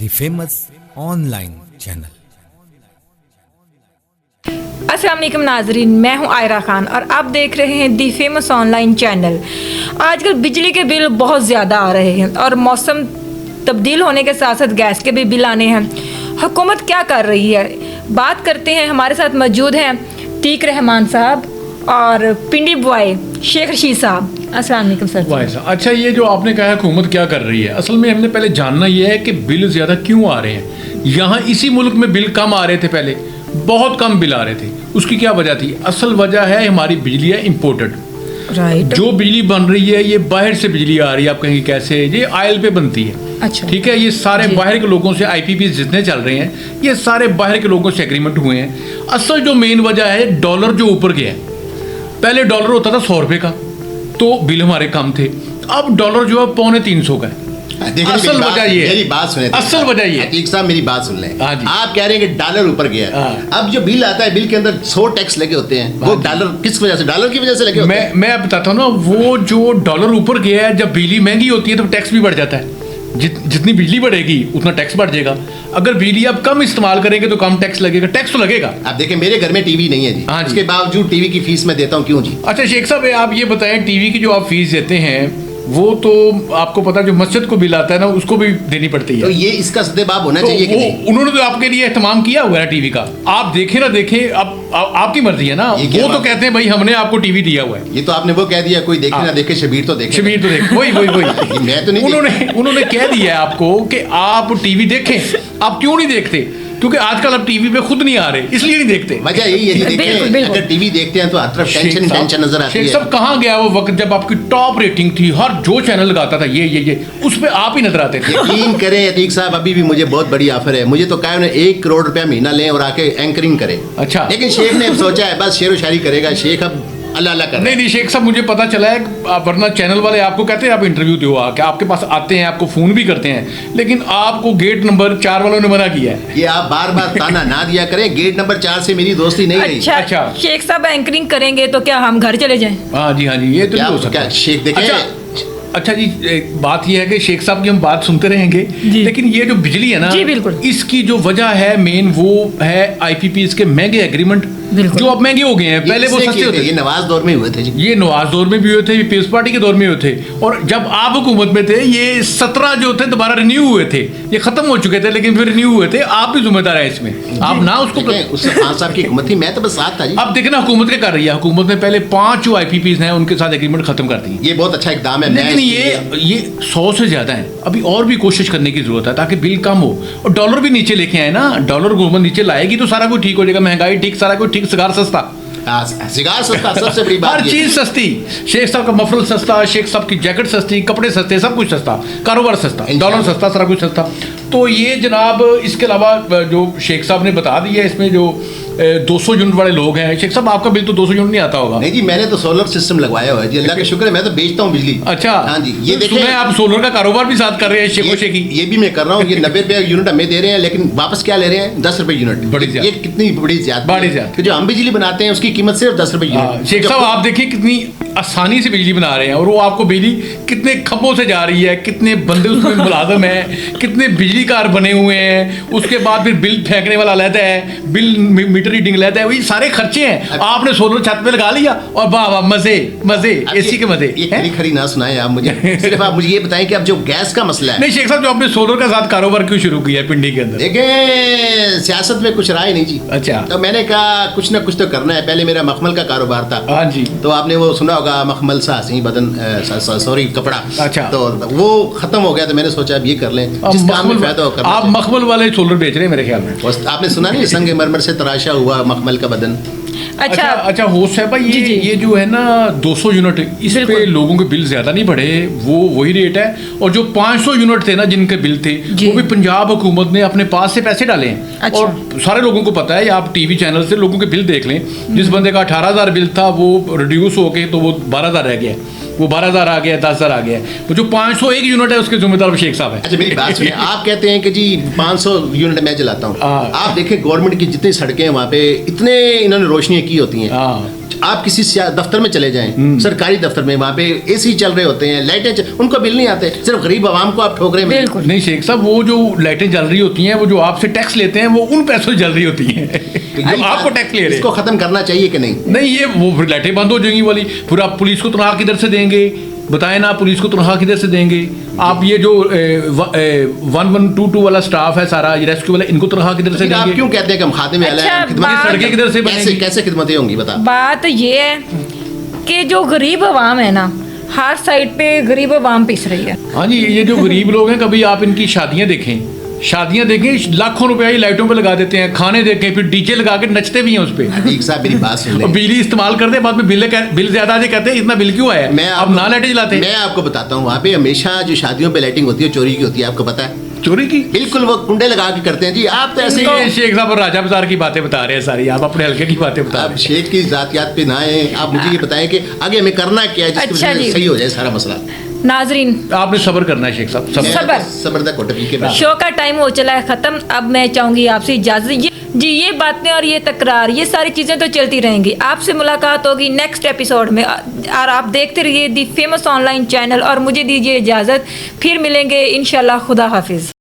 The famous online channel. अस्सलाम वालेकुम नाजरीन, मैं हूं आयरा खान और आप देख रहे हैं दी फेमस ऑनलाइन चैनल। आजकल बिजली के बिल बहुत ज़्यादा आ रहे हैं और मौसम तब्दील होने के साथ साथ गैस के भी बिल आने हैं। हुकूमत क्या कर रही है, बात करते हैं। हमारे साथ मौजूद हैं तीक रहमान साहब और पिंडी बॉय शेख रशीद साहब। अस्सलाम वालेकुम सर। वाह, अच्छा ये जो आपने कहा हुकूमत क्या कर रही है, असल में हमने पहले जानना ये है कि बिल ज़्यादा क्यों आ रहे हैं। यहाँ इसी मुल्क में बिल कम आ रहे थे, पहले बहुत कम बिल आ रहे थे। उसकी क्या वजह थी? असल वजह है हमारी बिजली है इम्पोर्टेड। राइट। जो बिजली बन रही है ये बाहर से बिजली आ रही है। आप कहेंगे कैसे? ये ऑयल पे बनती है। अच्छा, ठीक है। ये सारे बाहर के लोगों से IPP जितने चल रहे हैं ये सारे बाहर के लोगों से एग्रीमेंट हुए हैं। असल जो मेन वजह है डॉलर जो ऊपर गया है। पहले डॉलर होता था 100 रुपये का तो बिल हमारे कम थे, अब डॉलर जो है 250 का है। असल वजह ये, मेरी बात सुने, असल वजह ये अतीक साहब मेरी बात सुन लें। हाँ जी। आप कह रहे हैं कि डॉलर ऊपर गया, अब जो बिल आता है बिल के अंदर 100 टैक्स लगे होते हैं, वो डॉलर किस वजह से? डॉलर की वजह से लगे होते हैं। मैं बताता हूँ ना, वो जो डॉलर ऊपर गया है, जब बिजली महंगी होती है तो टैक्स भी बढ़ जाता है। जितनी बिजली बढ़ेगी उतना टैक्स बढ़ जाएगा। अगर बिजली आप कम इस्तेमाल करेंगे तो कम टैक्स लगेगा, टैक्स तो लगेगा। आप देखें मेरे घर में टीवी नहीं है जी, हाँ जी। उसके बावजूद टीवी की फीस मैं देता हूँ, क्यों जी? अच्छा शेख साहब, आप ये बताएं, टीवी की जो आप फीस देते हैं वो तो आपको पता, जो मस्जिद को बिल आता है ना उसको भी देनी पड़ती है। तो ये इसका सद्देबाब होना तो चाहिए कि नहीं? उन्होंने तो आपके लिए एहतमाम किया हुआ है टीवी का। आप देखें ना देखें, अब आपकी मर्जी है ना। वो तो कहते हैं भाई हमने आपको टीवी दिया हुआ है। ये तो आपने वो कह दिया, कोई देखे ना देखे, शबीर तो देखे। शबीर तो देखे, वही मैं तो नहीं। उन्होंने कह दिया है आपको कि आप टीवी देखें। आप क्यों नहीं देखते? क्योंकि आजकल आप टीवी पे खुद नहीं आ रहे, इसलिए नहीं देखते। वजह यही है जी, देखें अगर टीवी देखते हैं तो हर तरफ टेंशन नजर आती है। सब कहाँ गया वो वक्त जब आपकी टॉप रेटिंग थी, हर जो चैनल लगाता था ये उस पे आप ही नजर आते थे। यकीन करें अतीक साहब, अभी भी मुझे बहुत बड़ी ऑफर है। मुझे तो कहा उन्हें 1 करोड़ रुपया महीना लें और आके एंकरिंग करें। अच्छा। लेकिन शेख ने सोचा है बस शेर व शायरी करेगा। शेख अब अल्लाह कर। नहीं शेख साहब, मुझे पता चला है, वरना चैनल वाले आपको कहते हैं आप इंटरव्यू दो, आके आपके पास आते हैं, आपको फ़ोन भी करते हैं, लेकिन आपको गेट नंबर 4 वालों ने मना किया है। ये आप बार बार ताना ना दिया करें, गेट नंबर 4 से मेरी दोस्ती नहीं रही। अच्छा शेख साहब एंकरिंग करेंगे तो क्या हम घर चले जाएं? हाँ जी, ये तो नहीं हो सकता। शेख देखें। अच्छा जी, बात यह है कि शेख साहब की हम बात सुनते रहेंगे, लेकिन ये जो बिजली है ना, जी बिल्कुल, इसकी जो वजह है मेन वो है IPP के महंगे एग्रीमेंट जो अब महंगे हो गए हैं। पहले वो सस्ते होते थे। ये नवाज दौर में हुए थे जी। ये नवाज दौर में भी हुए थे, पीपल्स पार्टी के दौर में हुए थे, और जब आप हुकूमत में थे ये 17 जो थे दोबारा रिन्यू हुए थे। ये खत्म हो चुके थे लेकिन फिर रिन्यू हुए थे। आप भी जिम्मेदार है इसमें, आप ना उसको उससे 5 साल की हुकूमत थी, मैं तो बस साथ था जी। अब देखना हुकूमत क्या कर रही है। हुकूमत ने पहले 5 जो IPP हैं उनके साथ एग्रीमेंट खत्म कर दी। ये बहुत अच्छा इकदाम है, लेकिन ये 100 से ज्यादा है। अभी और भी कोशिश करने की जरूरत है ताकि बिल कम हो और डॉलर भी नीचे लेके आए ना। डॉलर हुकूमत नीचे लाएगी तो सारा कुछ ठीक हो जाएगा। महंगाई ठीक, सारा कुछ ठीक, सिगार सस्ता, सिगार सस्ता, सबसे बड़ी बात हर चीज सस्ती। शेख साहब का मफरल सस्ता, शेख साहब की जैकेट सस्ती, कपड़े सस्ते, सब कुछ सस्ता, कारोबार सस्ता, डॉलर सस्ता, सारा कुछ सस्ता। तो ये जनाब, इसके अलावा जो शेख साहब ने बता दिया, इसमें जो 200 यूनिट वाले लोग हैं। शेख साहब आपका बिल तो 200 यूनिट नहीं आता होगा? नहीं जी, मैंने तो सोलर सिस्टम लगवाया हुआ है जी, अल्लाह का शुक्र है। मैं तो बेचता हूँ बिजली। अच्छा। हाँ जी, ये देखें आप सोलर का कारोबार भी साथ कर रहे हैं शेखो शेखी। ये भी मैं कर रहा हूँ। ये 90 रुपये यूनिट हमें दे रहे हैं, लेकिन वापस क्या ले रहे हैं? 10 रुपये यूनिट। ये कितनी बड़ी ज्यादा है। जो हम बिजली बनाते हैं उसकी कीमत सिर्फ 10 रुपये यूनिट। शेख साहब आप देखिए कितनी आसानी से बिजली बना रहे हैं, और वो आपको बिजली कितने खंभों से जा रही है, कितने बंदे उसमें मुलाजम है, कितने बिजली कार बने हुए हैं। उसके बाद फिर बिल फेंकने वाला लेता है, बिल मीटर रीडिंग लेता है, वही सारे खर्चे हैं। आपने सोलर छत पे लगा लिया और वाह वाह, मजे एसी के मजे। ये खरी ना सुनाए आप मुझे। सिर्फ आप मुझे ये बताएं कि अब जो गैस का मसला है। नहीं शेख साहब, जो आपने सोलर का साथ कारोबार क्यों शुरू किया है पिंडी के अंदर? देखें सियासत में कुछ राय नहीं जी। अच्छा। तो मैंने कहा कुछ ना कुछ तो करना है। पहले मेरा मखमल का कारोबार था। हाँ जी। तो आपने वो सुना होगा, मखमल सा हसी बदन, सॉरी कपड़ा। अच्छा। तो वो खत्म हो गया तो मैंने सोचा अब ये कर लें, जिस काम में फायदा हो। आप मखमल वाले सोलर बेच रहे हैं मेरे ख्याल में। आपने सुना नहीं, संग मरमर से तराशा हुआ मखमल का बदन। अच्छा होस्ट है भाई, ये जो है ना 200 यूनिट, इस पे लोगों के बिल ज्यादा नहीं बढ़े, वो वही रेट है। और जो 500 यूनिट थे ना जिनके बिल थे, वो भी पंजाब हुकूमत ने अपने पास से पैसे डाले हैं। अच्छा। और सारे लोगों को पता है, आप टीवी चैनल से लोगों के बिल देख लें। जिस बंदे का 18,000 बिल था वो रिड्यूस हो के तो वो 12,000 रह गया, वो 12,000 आ गया, 10,000 आ गया। वो जो 501 यूनिट है उसके जिम्मेदार शेख साहब है। अच्छा मेरी बात सुनिए, आप कहते हैं कि जी 500 यूनिट मैं जलाता हूँ। आप देखें गवर्नमेंट की जितनी सड़कें हैं वहाँ पे इतने इन्होंने रोशनियाँ की होती हैं। आप किसी दफ्तर में चले जाएं, सरकारी दफ्तर में, वहाँ पे एसी चल रहे होते हैं, लाइटें उनको बिल नहीं आते, सिर्फ गरीब आवाम को आप ठोक रहे हैं। बिल्कुल नहीं शेख साहब, वो जो लाइटें जल रही होती हैं, वो जो आपसे टैक्स लेते हैं, वो उन पैसों से जल रही होती हैं जो आपको टैक्स ले रहे हैं। इसको खत्म करना चाहिए कि नहीं? नहीं, ये वो फिर लाइटें बंद हो जाएंगी वाली, फिर आप पुलिस को तनख्वाह किधर से देंगे? बताएं ना, पुलिस को तनख्वाह किधर से देंगे आप? ये जो 1122 वाला स्टाफ है सारा, ये रेस्क्यू वाला, इनको तनख्वाह किधर से देंगे? आप क्यों कहते हैं कि हम खादिम आला हैं? अच्छा, सड़कें किधर से बनेंगी? कैसे खिदमतें होंगी बता? बात ये है कि जो गरीब आवाम है ना, हर साइड पे गरीब आवाम पिस रही है। हाँ जी, ये जो गरीब लोग हैं, कभी आप इनकी शादियां देखें, लाखों रुपया ये लाइटों पे लगा देते हैं, खाने देखें, फिर डीजे लगा के नचते भी हैं उस पे। ठीक साहब, मेरी बात सुन ले। बिजली इस्तेमाल करते हैं, बाद में बिल ज्यादा आ कहते हैं इतना बिल क्यों आया? अब ना लाइटें जलाते। मैं आपको बताता हूँ, वहाँ पे हमेशा जो शादियों पे लाइटिंग होती है चोरी की होती है, आपको पता है? चोरी की? बिल्कुल, वो कुंडे लगा के करते हैं जी। आप तो ऐसे ही शेख साहब और राजा बाजार की बातें बता रहे हैं सारी, आप अपने हल्के की बातें बता रहे हैं। शेख की जातियात पे ना आए, आप मुझे ये बताएं कि आगे हमें करना क्या है जिसकी वजह से सही हो जाए सारा मसला। नाजरीन, आपने सब्र करना है शेख साहब, सब्र। शो का टाइम हो चला है खत्म। अब मैं चाहूंगी आपसे इजाजत जी। ये बातें और ये तकरार, ये सारी चीजें तो चलती रहेंगी। आपसे मुलाकात होगी नेक्स्ट एपिसोड में, और आप देखते रहिए दी फेमस ऑनलाइन चैनल, और मुझे दीजिए इजाजत। फिर मिलेंगे इंशाल्लाह। खुदा हाफिज।